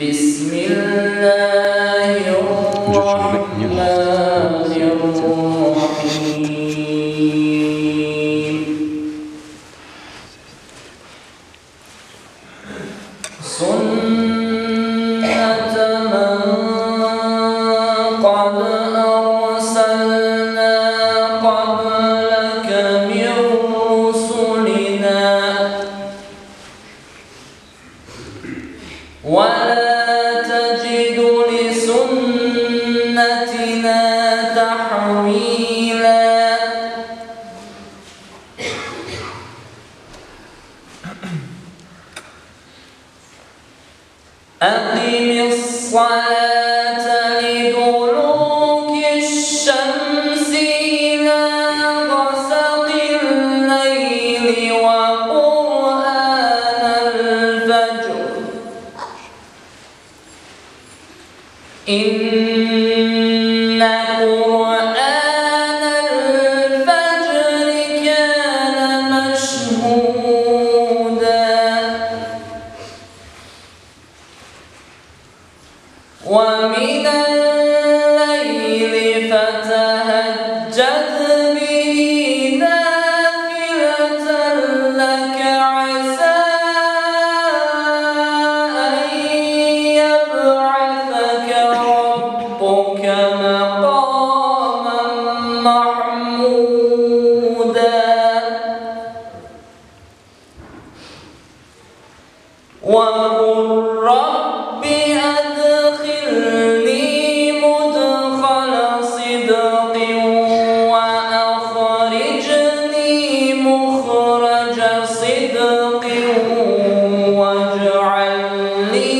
بسم الله الرحمن الرحيم سنة من قد أرسلنا قبلك من رسلنا ولا تجد لسنتنا تحويلا أقم الصلاة لدلوك الشمس إلى غسق الليل وقرآن الفجر إن قرآن الفجر كان مشهودا ومن الليل فتهجد به نافلة لك عسى أن يبعثك ربك مقاما محمودا وقل رب أدخلني مدخل صدق وأخرجني مخرج صدق واجعل لي